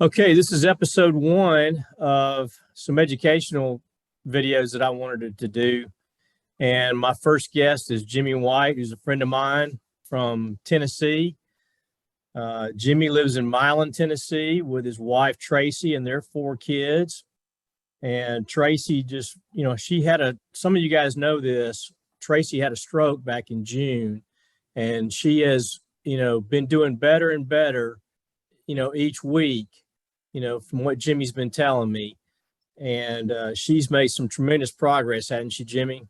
Okay, this is episode one of some educational videos that I wanted to do. And my first guest is Jimmy White, who's a friend of mine from Tennessee. Jimmy lives in Milan, Tennessee with his wife, Tracy, and their four kids. And Tracy just, she had some of you guys know this. Tracy had a stroke back in June, and she has, been doing better and better, each week, from what Jimmy's been telling me. And she's made some tremendous progress, hasn't she, Jimmy?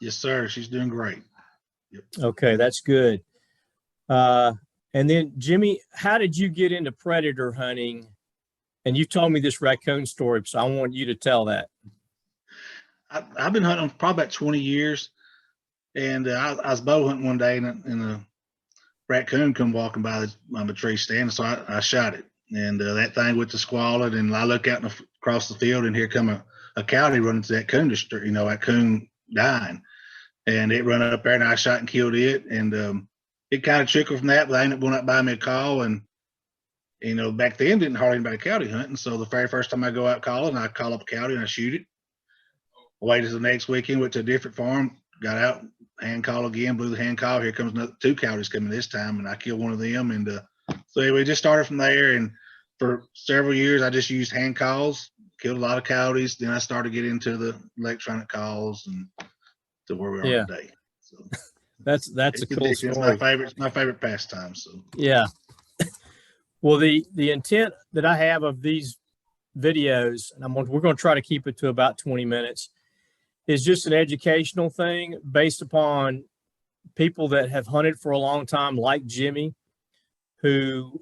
Yes, sir. She's doing great. Yep. Okay, that's good. And then, Jimmy, how did you get into predator hunting? And you told me this raccoon story, so I want you to tell that. I've been hunting probably about 20 years, and I was bow hunting one day, and a raccoon come walking by the tree stand, so I shot it, and that thing went to squalling, and I look out across the field, and here come a coyote running to that coon, that coon dying, and it run up there, and I shot and killed it, and it kind of trickled from that, but I ended up going up by me a call, and back then didn't hardly anybody coyote hunting, so the very first time I go out calling, I call up a coyote and I shoot it. Waited the next weekend, went to a different farm, got out, hand call again, blew the hand call. Here comes two coyotes coming this time, and I killed one of them. And so anyway, just started from there. And for several years, I just used hand calls, killed a lot of coyotes. Then I started getting into the electronic calls, and to where we are today. So that's a cool story. It's my favorite pastime. So yeah. Well, the intent that I have of these videos, and we're going to try to keep it to about 20 minutes, is just an educational thing based upon people that have hunted for a long time, like Jimmy, who,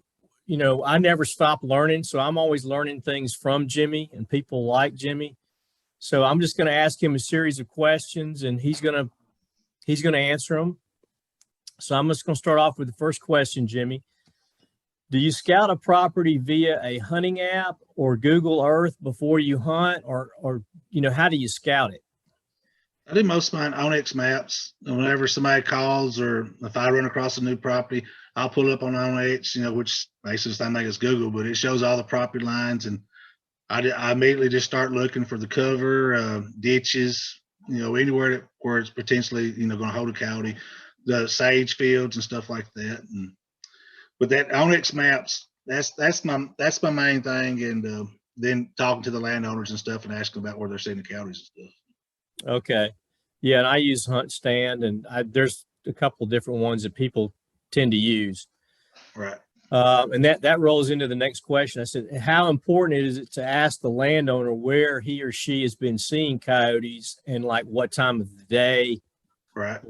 I never stop learning. So I'm always learning things from Jimmy and people like Jimmy. So I'm just going to ask him a series of questions, and he's going to answer them. So I'm just going to start off with the first question, Jimmy. Do you scout a property via a hunting app or Google Earth before you hunt, or how do you scout it? I do most of mine on X maps. Whenever somebody calls, or if I run across a new property, I'll pull it up on X, which basically the same thing as Google, but it shows all the property lines, and I immediately just start looking for the cover, ditches, anywhere where it's potentially, going to hold a coyote, the sage fields and stuff like that. And with that on X maps, that's my main thing, and then talking to the landowners and stuff and asking about where they're seeing the coyotes and stuff. Okay. Yeah, and I use Hunt Stand, and there's a couple different ones that people tend to use. Right. And that rolls into the next question. I said, how important is it to ask the landowner where he or she has been seeing coyotes and like what time of the day? Right.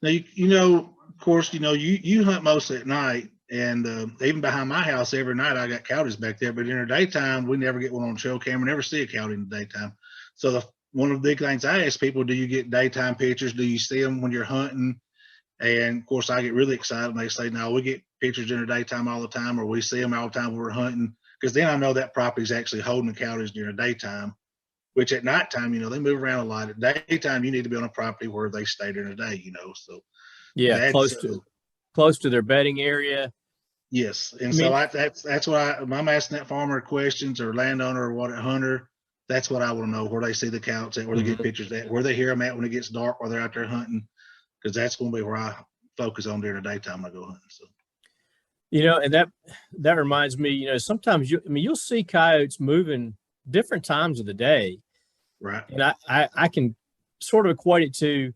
Yeah. Now, of course, you hunt mostly at night, and even behind my house every night I got coyotes back there. But in the daytime, we never get one on trail camera. Never see a coyote in the daytime. So one of the big things I ask people: do you get daytime pictures? Do you see them when you're hunting? And of course, I get really excited when they say, "No, we get pictures in the daytime all the time, or we see them all the time when we're hunting." Because then I know that property is actually holding the coyotes during the daytime. Which at nighttime, they move around a lot. At daytime, you need to be on a property where they stay during the day. So yeah, close to their bedding area. Yes, and that's why I'm asking that farmer questions, or landowner, or hunter. That's what I want to know, where they see the coyotes at, where they get pictures at, where they hear them at when it gets dark, while they're out there hunting, because that's going to be where I focus on during the daytime when I go hunting. So, and that reminds me, sometimes you'll see coyotes moving different times of the day, right? And I can sort of equate it to,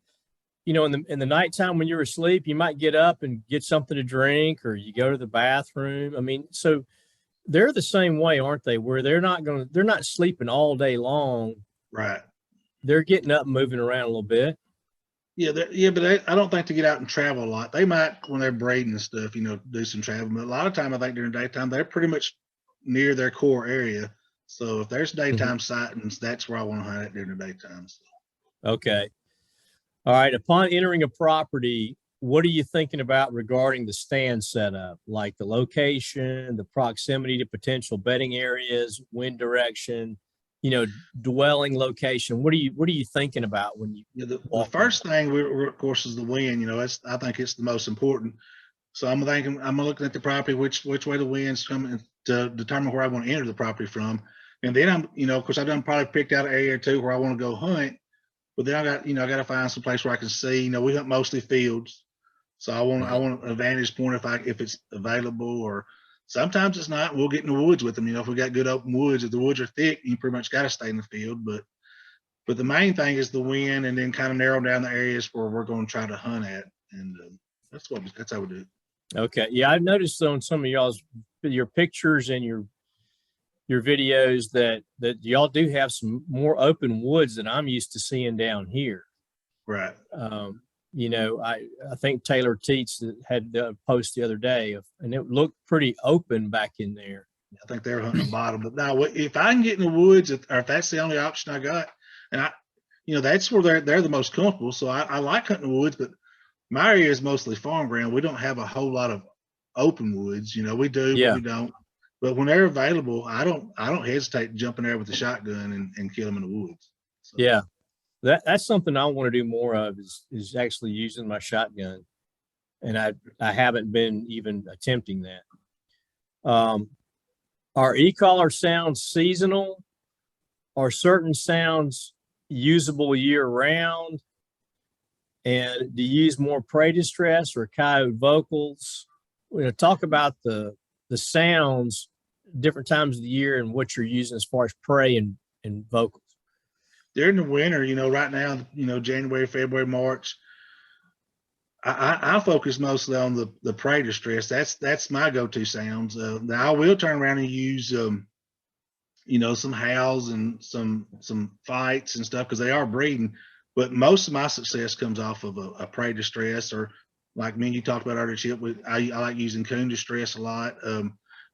in the nighttime when you're asleep, you might get up and get something to drink, or you go to the bathroom. So they're the same way, aren't they? Where they're not sleeping all day long. Right. They're getting up and moving around a little bit. Yeah, but I don't think they get out and travel a lot. They might, when they're breeding and stuff, do some traveling. But a lot of time, I think during the daytime, they're pretty much near their core area. So if there's daytime sightings, that's where I want to hunt at during the daytime. So. Okay. All right. Upon entering a property, what are you thinking about regarding the stand setup, like the location, the proximity to potential bedding areas, wind direction, dwelling location? What are you thinking about when you? The first thing, of course, is the wind. I think it's the most important. So I'm thinking, I'm looking at the property, which way the wind's coming to determine where I want to enter the property from. And then I'm, of course, I've done probably picked out an area or two where I want to go hunt. But then I got to find some place where I can see. We hunt mostly fields, so I want a vantage point if it's available. Or sometimes it's not. We'll get in the woods with them. If we got good open woods, if the woods are thick, you pretty much got to stay in the field. But the main thing is the wind, and then kind of narrow down the areas where we're going to try to hunt at, and that's how we do it. Okay, yeah, I've noticed on some of your pictures and your videos that y'all do have some more open woods than I'm used to seeing down here. Right. I think Taylor Teets had a post the other day and it looked pretty open back in there. I think they're hunting the bottom. But now, if I can get in the woods, or if that's the only option I got, and that's where they're the most comfortable. So I like hunting the woods, but my area is mostly farm ground. We don't have a whole lot of open woods. We do, but we don't. But when they're available, I don't hesitate to jump in there with the shotgun and kill them in the woods. So. Yeah, that's something I want to do more of is actually using my shotgun, and I haven't been even attempting that. Are Ecollar sounds seasonal? Are certain sounds usable year round? And do you use more prey distress or coyote vocals? Talk about the sounds, different times of the year, and what you're using as far as prey and vocals. During the winter, right now, January, February, March, I focus mostly on the prey distress. That's my go-to sounds. Now I will turn around and use some howls and some fights and stuff because they are breeding. But most of my success comes off of a prey distress, or like me and you talked about earlier, Chip. I like using coon distress a lot.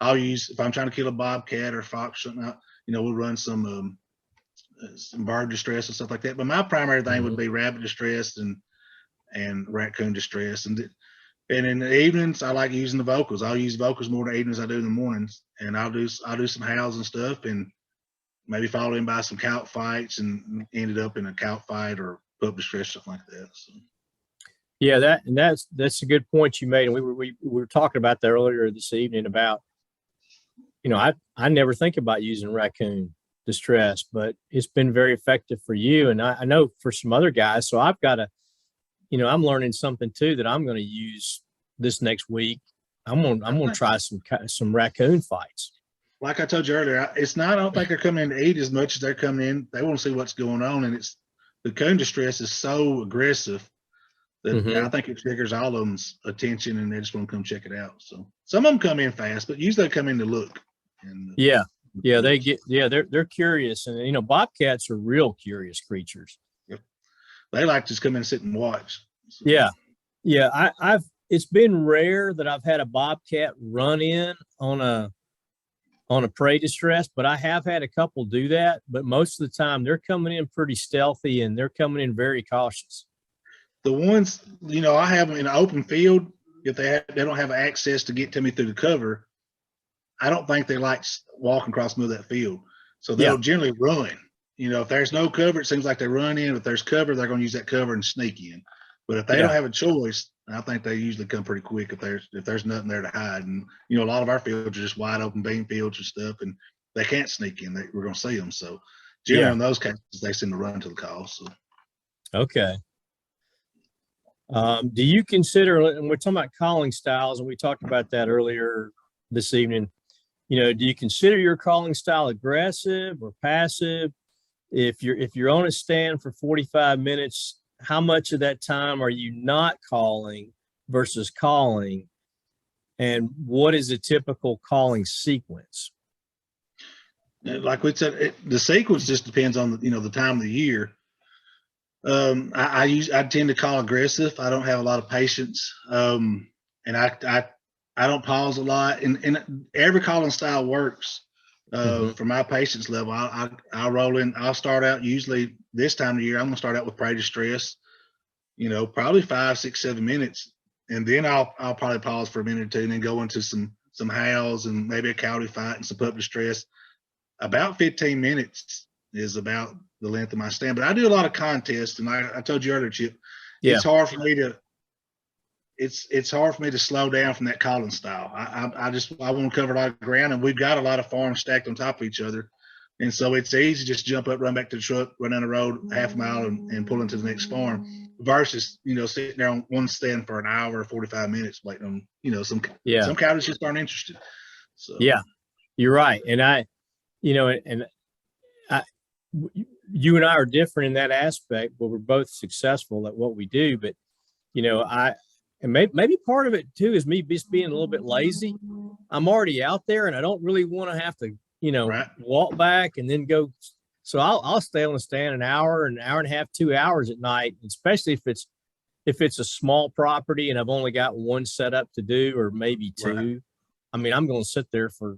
I'll use, if I'm trying to kill a bobcat or fox, something, we'll run some bird distress and stuff like that. But my primary thing would be rabbit distress and raccoon distress. And in the evenings, I like using the vocals. I'll use vocals more in the evenings than I do in the mornings. And I'll do some howls and stuff, and maybe followed in by some cow fights, and ended up in a cow fight or pup distress, something like that. So. Yeah, that's a good point you made, and we were talking about that earlier this evening about, I never think about using raccoon distress, but it's been very effective for you, and I know for some other guys. So I've got to, I'm learning something too that I'm going to use this next week. I'm gonna try some raccoon fights. Like I told you earlier, I don't think they're coming in to eat as much as they're coming in. They want to see what's going on, and the coon distress is so aggressive that I think it triggers all of them's attention, and they just want to come check it out. So some of them come in fast, but usually they come in to look. And they're curious, and bobcats are real curious creatures. Yep. They like to just come in and sit and watch. So. Yeah. It's been rare that I've had a bobcat run in on a prey distress, but I have had a couple do that. But most of the time they're coming in pretty stealthy, and they're coming in very cautious. The ones, I have them in an open field. If they don't have access to get to me through the cover, I don't think they like walking across the middle of that field. So they'll generally run. If there's no cover, it seems like they run in. If there's cover, they're going to use that cover and sneak in. But if they don't have a choice, I think they usually come pretty quick if there's nothing there to hide. And a lot of our fields are just wide open bean fields and stuff, and they can't sneak in. We're going to see them. So generally in those cases, they seem to run to the call. So okay. Do you consider, and we're talking about calling styles, and we talked about that earlier this evening, do you consider your calling style aggressive or passive? If you're on a stand for 45 minutes, how much of that time are you not calling versus calling? And what is a typical calling sequence? Like we said, the sequence just depends on the time of the year. I tend to call aggressive. I don't have a lot of patience, and I don't pause a lot. And every calling style works for my patience level. I'll roll in. I'll start out usually this time of year. I'm gonna start out with prey distress. Probably 5, 6, 7 minutes, and then I'll probably pause for a minute or two, and then go into some howls and maybe a coyote fight and some pup distress. About 15 minutes is about the length of my stand. But I do a lot of contests, and I told you earlier, Chip, it's hard for me it's hard for me to slow down from that calling style. I want to cover a lot of ground, and we've got a lot of farms stacked on top of each other, and so it's easy to just jump up, run back to the truck, run down the road half a mile, and pull into the next farm. Versus sitting there on one stand for an hour or 45 minutes waiting on some coyotes just aren't interested. So yeah, you're right, and you and I are different in that aspect, but we're both successful at what we do. But and maybe part of it too is me just being a little bit lazy. I'm already out there, and I don't really want to have to, right. walk back and then go. So I'll stay on the stand an hour and a half, 2 hours at night, especially if it's a small property and I've only got one setup to do, or maybe two. Right. I mean, I'm going to sit there for,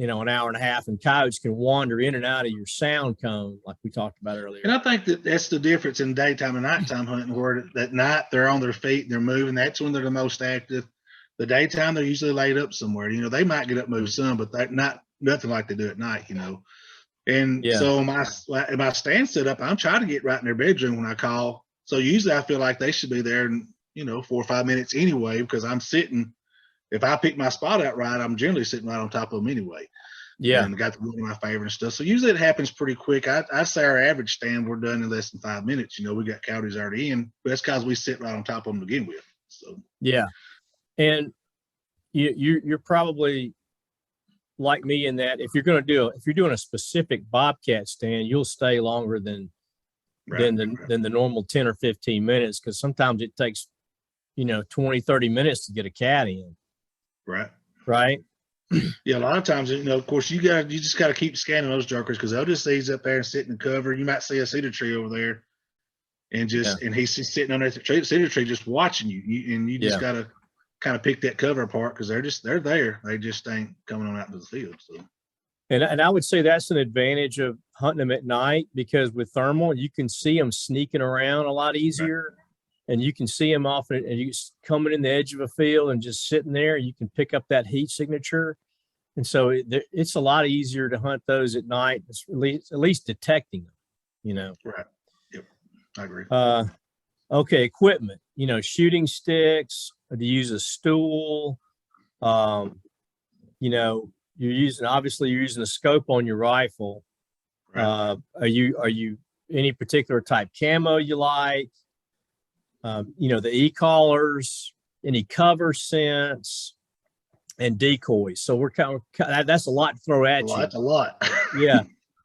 an hour and a half, and coyotes can wander in and out of your sound cone, like we talked about earlier. And I think that's the difference in daytime and nighttime hunting, where at night they're on their feet and they're moving. That's when they're the most active. The daytime, they're usually laid up somewhere. They might get up and move some, but they're nothing like they do at night, And so my stand set up, I'm trying to get right in their bedroom when I call. So usually I feel like they should be there in, 4 or 5 minutes anyway, because I'm sitting. If I pick my spot out right, I'm generally sitting right on top of them anyway. Yeah. And I got the wood in my favor and stuff. So usually it happens pretty quick. I'd say our average stand, we're done in less than 5 minutes. We got coyotes already in, but that's because we sit right on top of them to begin with. So yeah. And you're probably like me in that if you're doing a specific bobcat stand, you'll stay longer than the normal 10 or 15 minutes, because sometimes it takes 20, 30 minutes to get a cat in. Right. Yeah, a lot of times, of course, you just got to keep scanning those jokers, because they'll just ease up there and sit in the cover. You might see a cedar tree over there, and and he's just sitting under the cedar tree just watching you, and you just got to kind of pick that cover apart, because they're there. They just ain't coming on out to the field. So. And I would say that's an advantage of hunting them at night, because with thermal, you can see them sneaking around a lot easier. Right. And you can see them often, and you coming in the edge of a field and just sitting there. You can pick up that heat signature, and so it's a lot easier to hunt those at night. It's at least detecting them, Right. Yep, I agree. Okay, equipment. Shooting sticks. To use a stool. You're using a scope on your rifle. Right. Are you any particular type camo you like? The Ecollars, any cover scents, and decoys. So we're that's a lot to throw at you. That's a lot. Yeah.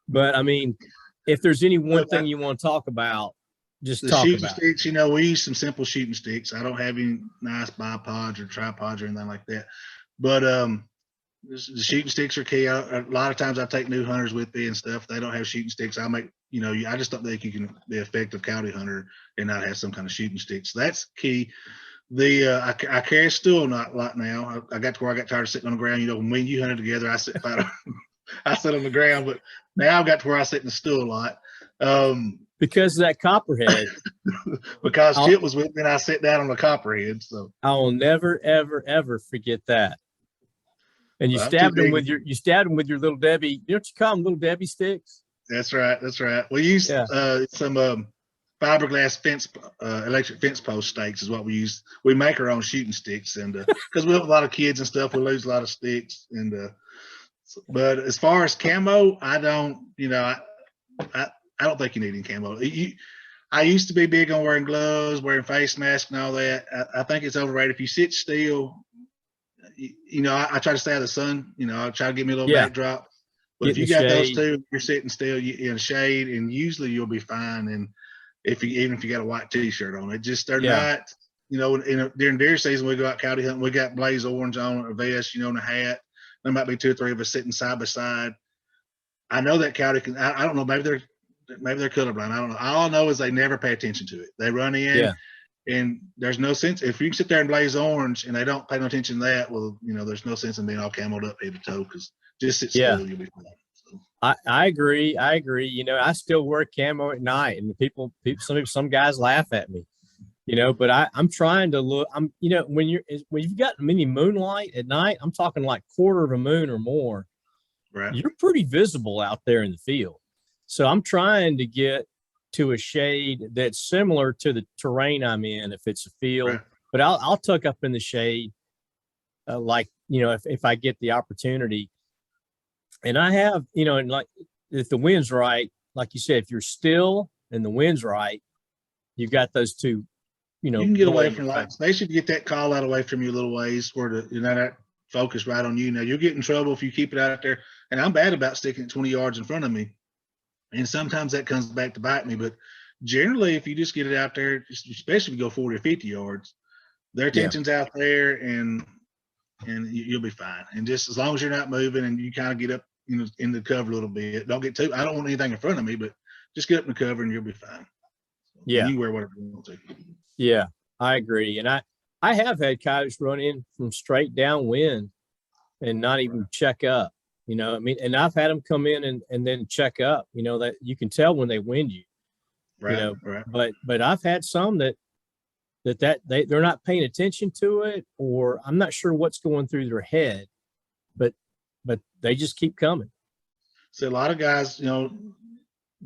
But I mean, if there's any one thing you want to talk about, just talk shooting about sticks. We use some simple shooting sticks. I don't have any nice bipods or tripods or anything like that. But the shooting sticks are key. A lot of times I take new hunters with me and stuff. They don't have shooting sticks. I make, I just don't think you can be an effective coyote hunter and not have some kind of shooting sticks. So that's key. I carry a stool not a lot now. I got to where I got tired of sitting on the ground. When you hunted together, I sit on the ground, but now I've got to where I sit in the stool a lot. Because of that copperhead. Because Chip was with me and I sit down on the copperhead. So I will never, ever, ever forget that. And you stabbed them with your little Debbie. You call them little Debbie sticks? That's right. We use some fiberglass electric fence post stakes is what we use. We make our own shooting sticks, and because we have a lot of kids and stuff, we lose a lot of sticks. And but as far as camo, I don't. I don't think you need any camo. I used to be big on wearing gloves, wearing face masks, and all that. I think it's overrated. If you sit still. I try to stay out of the sun. I try to give me a little backdrop. But if you got those two, you're sitting still in shade, and usually you'll be fine. And even if you got a white T-shirt on, they're not. During deer season, we go out coyote hunting. We got blaze orange on, a vest, and a hat. There might be 2 or 3 of us sitting side by side. I know that coyote can. I don't know. Maybe they're colorblind. I don't know. All I know is they never pay attention to it. They run in. Yeah. And there's no sense if you sit there and blaze orange and they don't pay no attention to that. Well, there's no sense in being all camoed up head to toe, because just sit still, you'll be fine. So. I agree. I still wear camo at night, and some guys laugh at me, but I'm trying to look. When you've got many moonlight at night, I'm talking like quarter of a moon or more. Right. You're pretty visible out there in the field. So I'm trying to get to a shade that's similar to the terrain I'm in. If it's a field, but I'll tuck up in the shade, like, you know, if I get the opportunity. And I have, you know, and like if the wind's right, like you said, if you're still and the wind's right, you've got those two, you know, You can get going away in from your like, face. they should get that call out away from you a little ways where that focus right on you. Now you'll get in trouble if you keep it out there. And I'm bad about sticking it 20 yards in front of me. And sometimes that comes back to bite me. But generally, if you just get it out there, especially if you go 40 or 50 yards, their Yeah. attention's out there, and you'll be fine. And just as long as you're not moving and you kind of get up, you know, in the cover a little bit, don't get too. I don't want anything in front of me, but just get up in the cover and you'll be fine. Yeah. And you can wear whatever you want to. Yeah, I agree. And I have had coyotes run in from straight downwind and not even check up, you know, I mean, and I've had them come in and then check up, you know, that you can tell when they wind you, Right. you know, Right. but I've had some they're not paying attention to it, or I'm not sure what's going through their head, but they just keep coming. So a lot of guys, you know,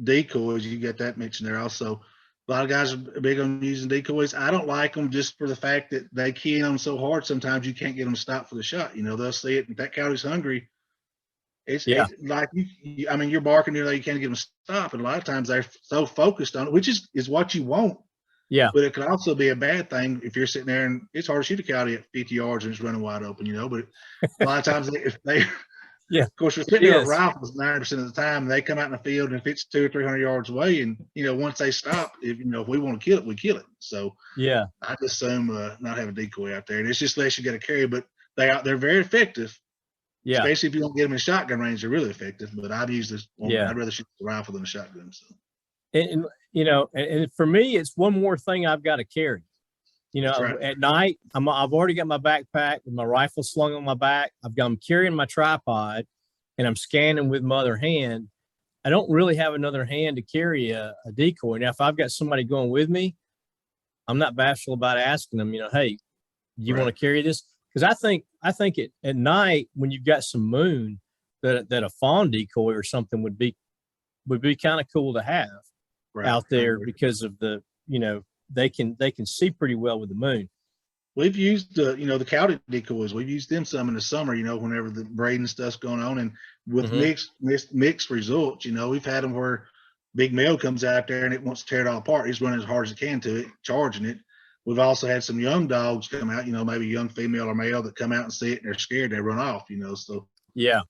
decoys, you get that mentioned there also. A lot of guys are big on using decoys. I don't like them just for the fact that they key in on them so hard. Sometimes you can't get them to stop for the shot. You know, they'll see it. If that coyote's hungry, it's like I mean, you're barking, you know, you can't get them to stop. And a lot of times they're so focused on it, which is what you want. Yeah. But it could also be a bad thing if you're sitting there and it's hard to shoot a coyote at 50 yards and it's running wide open, you know. But a lot of times if they Yeah. of course, we're sitting there with rifles 90% of the time, and they come out in the field, and if it's 200 or 300 yards away, and you know, once they stop, if we want to kill it, we kill it. So yeah, I just assume not have a decoy out there, and it's just less you got to carry, but they're very effective. Yeah. Especially if you don't get them in shotgun range, they're really effective. But I've used this. Yeah. I'd rather shoot the rifle than a shotgun. So. And you know, and for me, it's one more thing I've got to carry. You know, right. At night, I've already got my backpack with my rifle slung on my back. I'm carrying my tripod, and I'm scanning with my other hand. I don't really have another hand to carry a decoy. Now, if I've got somebody going with me, I'm not bashful about asking them, you know, hey, you want to carry this? Because I think at night when you've got some moon, that a fawn decoy or something would be kind of cool to have out there because of the, you know, they can see pretty well with the moon. We've used the coyote decoys. We've used them some in the summer, you know, whenever the braiding stuff's going on, and with mixed results. You know, we've had them where big male comes out there and it wants to tear it all apart. He's running as hard as he can to it, charging it. We've also had some young dogs come out, you know, maybe young female or male that come out and see it and they're scared, they run off, you know. So yeah,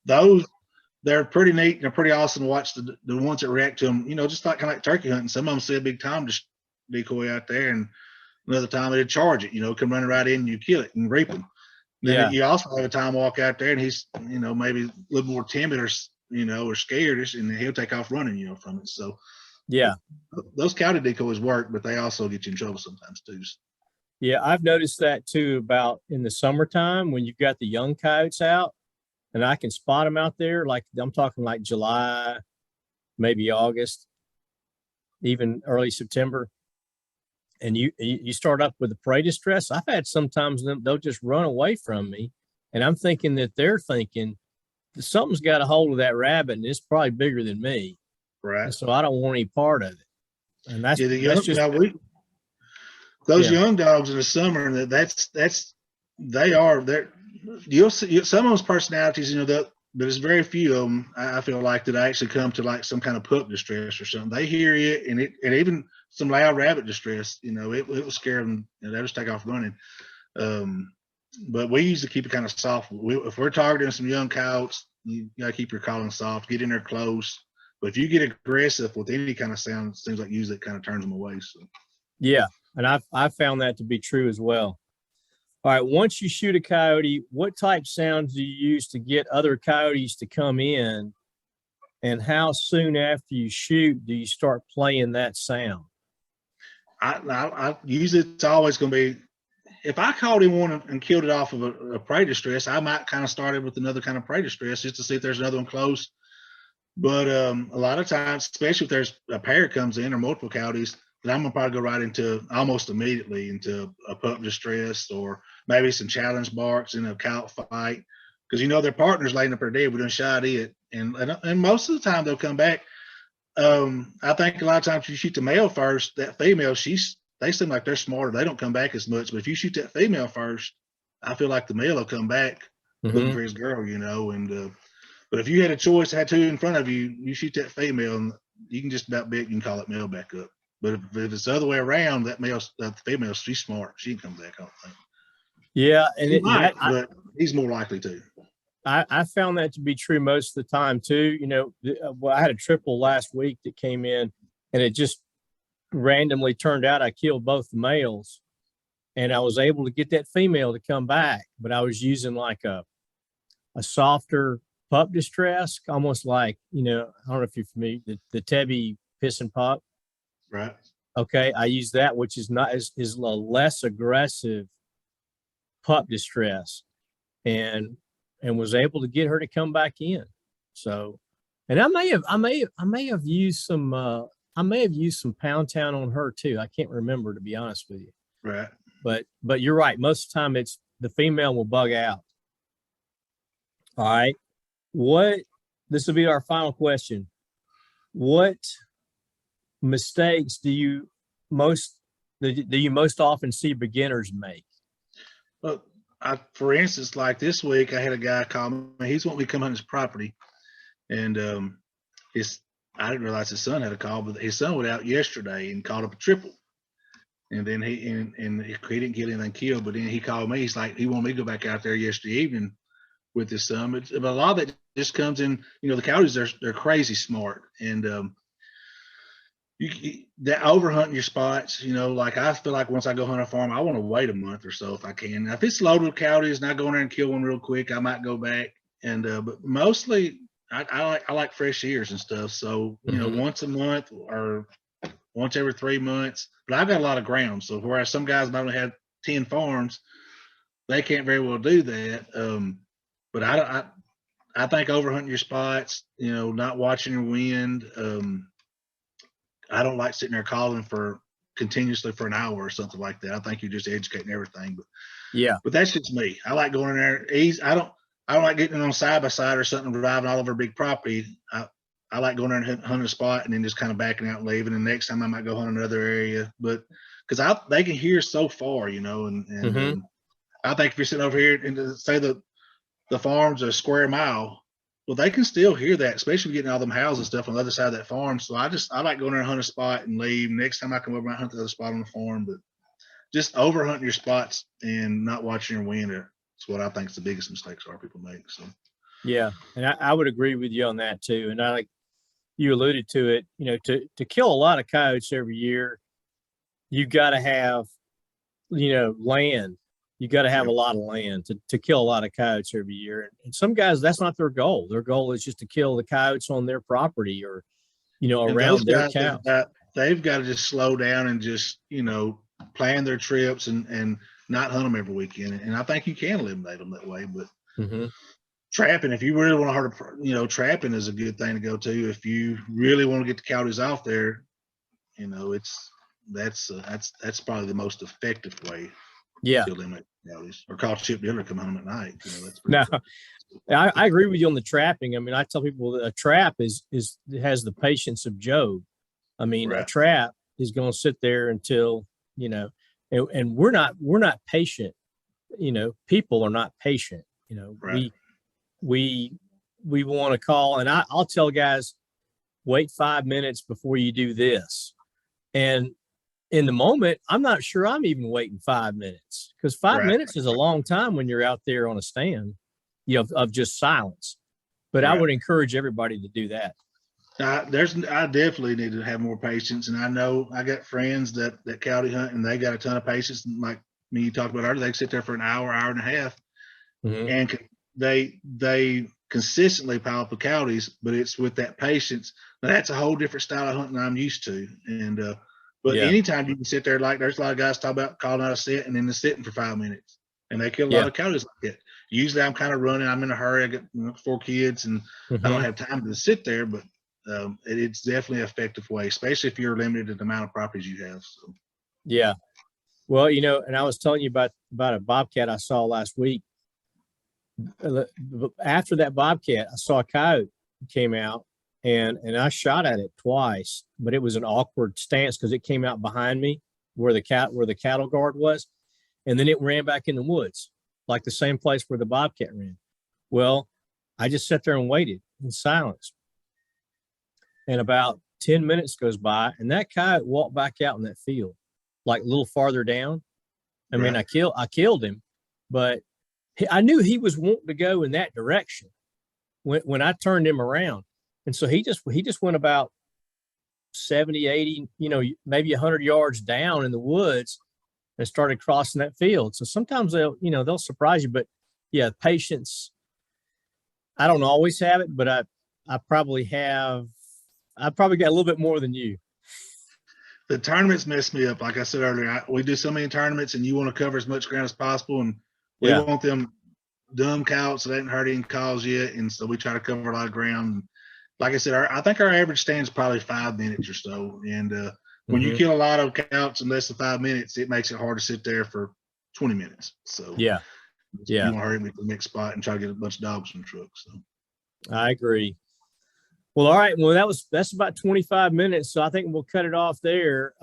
they're pretty neat and they're pretty awesome to watch the ones that react to them, you know, just like kind of like turkey hunting. Some of them see a big tom just decoy out there, and another time they'd charge it, you know, come running right in and you kill it and reap them. Then you also have a time walk out there and he's, you know, maybe a little more timid or, you know, or scared, and he'll take off running, you know, from it. So yeah, those coyote decoys work, but they also get you in trouble sometimes too. Yeah, I've noticed that too about in the summertime when you've got the young coyotes out, and I can spot them out there. Like I'm talking like July, maybe August, even early September. And you start up with the prey distress. I've had sometimes they'll just run away from me, and I'm thinking that they're thinking something's got a hold of that rabbit, and it's probably bigger than me. Right. And so I don't want any part of it. And that's those young dogs in the summer. You'll see some of those personalities, you know, but there's very few of them, I feel like, that actually come to like some kind of pup distress or something. They hear it, and even some loud rabbit distress, you know, it will scare them, and they'll just take off running. But we usually keep it kind of soft. If we're targeting some young coyotes, you got to keep your calling soft, get in there close. But if you get aggressive with any kind of sound, it seems like usually it kind of turns them away. So. Yeah, and I've found that to be true as well. All right, once you shoot a coyote, what type sounds do you use to get other coyotes to come in? And how soon after you shoot do you start playing that sound? I usually it's always going to be, if I caught him one and killed it off of a prey distress, I might kind of start it with another kind of prey distress just to see if there's another one close. But a lot of times, especially if there's a pair comes in or multiple coyotes, then I'm gonna probably go right into almost immediately into a pup distress or maybe some challenge barks in a coyote fight, because you know their partner's laying up there dead. We done shot it, and most of the time they'll come back. I think a lot of times you shoot the male first, that female, she's they seem like they're smarter. They don't come back as much. But if you shoot that female first, I feel like the male will come back looking for his girl, you know. And but if you had a choice, had two in front of you, you shoot that female, and you can just about bet you can call that male back up. But if it's the other way around, that female, she's smart. She can come back, I don't think. Yeah, and but he's more likely to. I found that to be true most of the time too. You know, well, I had a triple last week that came in, and it just randomly turned out I killed both the males, and I was able to get that female to come back. But I was using like a softer pup distress, almost like, you know, I don't know if you're familiar, the Tebby piss and pup. Right. Okay, I use that, which is not is a less aggressive pup distress, and was able to get her to come back in. So, and I may have used some Pound Town on her too. I can't remember, to be honest with you. Right. But you're right. Most of the time, it's the female will bug out. All right. This will be our final question. What mistakes do you most often see beginners make? Well, for instance, like this week, I had a guy call me. He's wanting me to come hunt his property, and I didn't realize his son had a call, but his son went out yesterday and caught up a triple, and then he didn't get anything killed. But then he called me. He's like, he wanted me to go back out there yesterday evening with his son. But a lot of that just comes in. You know, the coyotes, they're crazy smart, and that overhunting your spots, you know, like I feel like once I go hunt a farm, I want to wait a month or so if I can. Now, if it's loaded with coyotes and I go in there and kill one real quick, I might go back. And but mostly I like fresh ears and stuff. So, you know, once a month or once every 3 months. But I've got a lot of ground. So whereas some guys might only have 10 farms, they can't very well do that. But I think overhunting your spots, you know, not watching your wind. I don't like sitting there calling for continuously for an hour or something like that. I think you're just educating everything. But yeah, but that's just me. I like going in there. I don't like getting on side by side or something, driving all over a big property. I like going there and hunting a spot and then just kind of backing out and leaving. And next time I might go hunt another area, but because they can hear so far, you know. And I think if you're sitting over here and say the farm's a square mile, well, they can still hear that, especially getting all them houses and stuff on the other side of that farm. So I like going there and hunt a spot and leave. Next time I come over, I hunt the other spot on the farm. But just overhunting your spots and not watching your wind is what I think is the biggest mistakes our people make. So yeah, and I would agree with you on that too. And I like you alluded to it. You know, to kill a lot of coyotes every year, you've got to have, you know, land. You got to have a lot of land to kill a lot of coyotes every year. And some guys, that's not their goal. Their goal is just to kill the coyotes on their property or, you know, around their cows. They've got to just slow down and just, you know, plan their trips and not hunt them every weekend. And I think you can eliminate them that way. But trapping, if you really want to hurt, you know, trapping is a good thing to go to. If you really want to get the coyotes off there, you know, that's probably the most effective way. Yeah. To eliminate coyotes or call Chip Diller come home at night. You know, that's no, I agree with you on the trapping. I mean, I tell people that a trap has the patience of Job. I mean, a trap is going to sit there until, you know, and we're not patient. You know, people are not patient. You know, we want to call, and I'll tell guys, wait 5 minutes before you do this, and in the moment, I'm not sure I'm even waiting 5 minutes, because 5 minutes is a long time when you're out there on a stand, you know, of just silence. But I would encourage everybody to do that. I definitely need to have more patience. And I know I got friends that coyote hunt and they got a ton of patience. And like me, you talked about earlier, they can sit there for an hour and a half, and they consistently pile up the coyotes, but it's with that patience. Now, that's a whole different style of hunting I'm used to. And but anytime you can sit there, like there's a lot of guys talk about calling out a sit and then they're sitting for 5 minutes, and they kill a lot of coyotes like that. Usually I'm kind of running. I'm in a hurry. I got 4 kids and I don't have time to sit there, but it's definitely an effective way, especially if you're limited in the amount of properties you have. So. Yeah. Well, you know, and I was telling you about a bobcat I saw last week. After that bobcat, I saw a coyote came out. And I shot at it twice, but it was an awkward stance because it came out behind me where the cattle guard was, and then it ran back in the woods, like the same place where the bobcat ran. Well, I just sat there and waited in silence. And about 10 minutes goes by, and that coyote walked back out in that field, like a little farther down. I mean, I killed him, but I knew he was wanting to go in that direction when I turned him around. And so he just went about 70, 80, maybe 100 yards down in the woods and started crossing that field. So sometimes they'll surprise you, but yeah, patience. I don't always have it, but I probably got a little bit more than you. The tournaments mess me up. Like I said earlier, we do so many tournaments, and you want to cover as much ground as possible, and we want them dumb coyotes that ain't hurt any calls yet, and so we try to cover a lot of ground. Like I said, I think our average stand is probably 5 minutes or so, and when you kill a lot of coyotes in less than 5 minutes, it makes it hard to sit there for 20 minutes. So you want to hurry me to the next spot and try to get a bunch of dogs from the truck. So I agree. Well, all right. Well, that's about 25 minutes. So I think we'll cut it off there.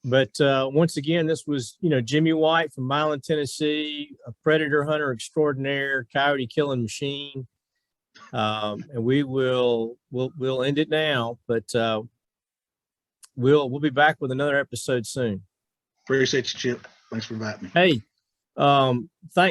But once again, this was, Jimmy White from Milan, Tennessee, a predator hunter extraordinaire, coyote killing machine. And we'll end it now, but we'll be back with another episode soon. Appreciate you, Chip. Thanks for inviting me. Hey, thanks.